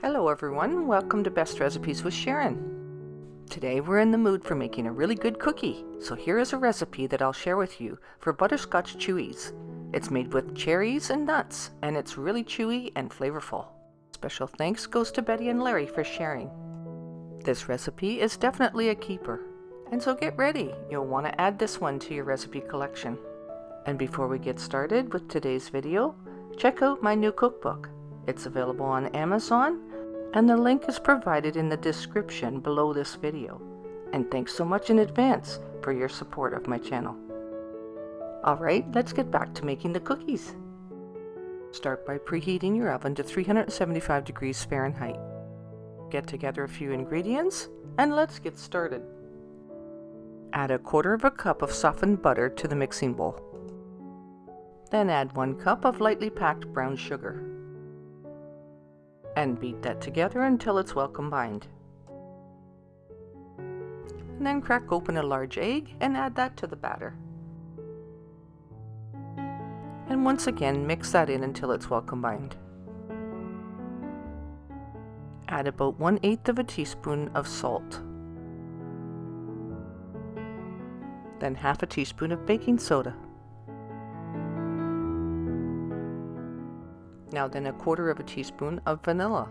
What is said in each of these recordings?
Hello everyone, welcome to Best Recipes with Sharon. Today we're in the mood for making a really good cookie, so here is a recipe that I'll share with you for Butterscotch Chewies. It's made with cherries and nuts, and it's really chewy and flavorful. Special thanks goes to Betty and Larry for sharing. This recipe is definitely a keeper, and so get ready, you'll want to add this one to your recipe collection. And before we get started with today's video, check out my new cookbook. It's available on Amazon, and the link is provided in the description below this video. And thanks so much in advance for your support of my channel. Alright, let's get back to making the cookies. Start by preheating your oven to 375 degrees Fahrenheit. Get together a few ingredients, and let's get started. Add 1/4 cup of softened butter to the mixing bowl. Then add 1 cup of lightly packed brown sugar. And beat that together until it's well combined. And then crack open a large egg and add that to the batter. And once again mix that in until it's well combined. Add about 1/8 teaspoon of salt. Then 1/2 teaspoon of baking soda. Now then 1/4 teaspoon of vanilla.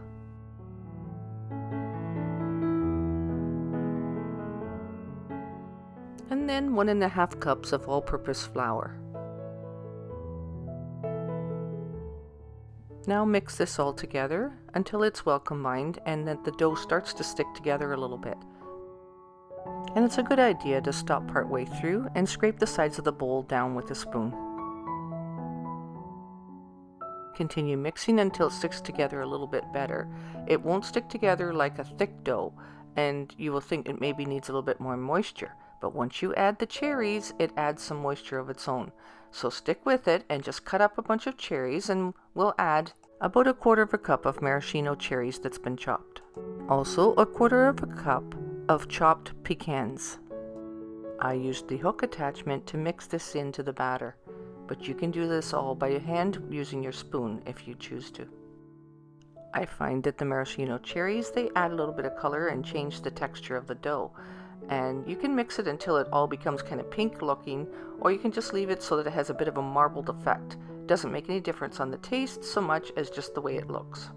And then 1½ cups of all-purpose flour. Now mix this all together until it's well combined and that the dough starts to stick together a little bit. And it's a good idea to stop partway through and scrape the sides of the bowl down with a spoon. Continue mixing until it sticks together a little bit better. It won't stick together like a thick dough, and you will think it maybe needs a little bit more moisture. But once you add the cherries, it adds some moisture of its own. So stick with it and just cut up a bunch of cherries, and we'll add about 1/4 cup of maraschino cherries that's been chopped. Also 1/4 cup of chopped pecans. I used the hook attachment to mix this into the batter, but you can do this all by hand using your spoon if you choose to. I find that the maraschino cherries, they add a little bit of color and change the texture of the dough. And you can mix it until it all becomes kind of pink looking, or you can just leave it so that it has a bit of a marbled effect. It doesn't make any difference on the taste so much as just the way it looks.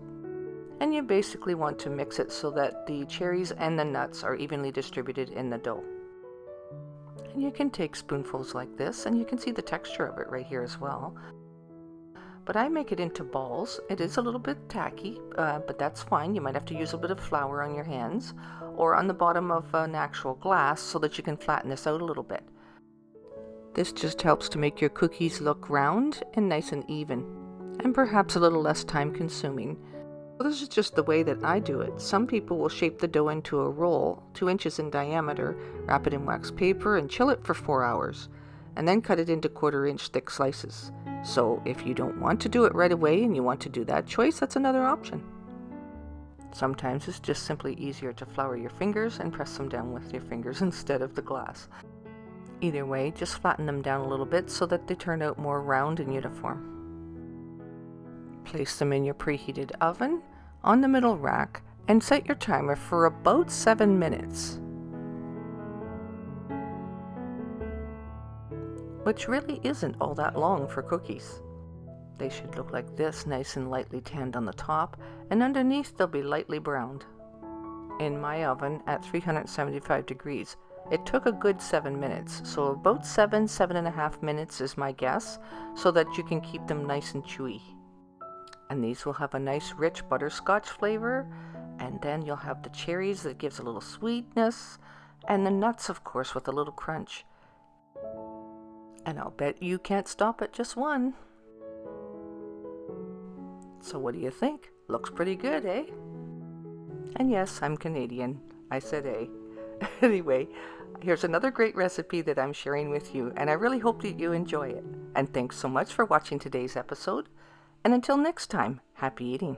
And you basically want to mix it so that the cherries and the nuts are evenly distributed in the dough. And you can take spoonfuls like this, and you can see the texture of it right here as well. But I make it into balls. It is a little bit tacky, but that's fine. You might have to use a bit of flour on your hands or on the bottom of an actual glass so that you can flatten this out a little bit. This just helps to make your cookies look round and nice and even, and perhaps a little less time consuming. This is just the way that I do it. Some people will shape the dough into a roll, 2 inches in diameter, wrap it in wax paper and chill it for 4 hours, and then cut it into 1/4 inch thick slices. So if you don't want to do it right away and you want to do that choice, that's another option. Sometimes it's just simply easier to flour your fingers and press them down with your fingers instead of the glass. Either way, just flatten them down a little bit so that they turn out more round and uniform. Place them in your preheated oven on the middle rack and set your timer for about 7 minutes. Which really isn't all that long for cookies. They should look like this, nice and lightly tanned on the top, and underneath they'll be lightly browned. In my oven at 375 degrees, it took a good 7 minutes, so about 7.5 minutes is my guess, so that you can keep them nice and chewy. And these will have a nice rich butterscotch flavor, and then you'll have the cherries that gives a little sweetness, and the nuts of course with a little crunch. And I'll bet you can't stop at just one. So what do you think? Looks pretty good, eh? And yes, I'm Canadian. I said eh. Anyway, here's another great recipe that I'm sharing with you, and I really hope that you enjoy it. And thanks so much for watching today's episode. And until next time, happy eating.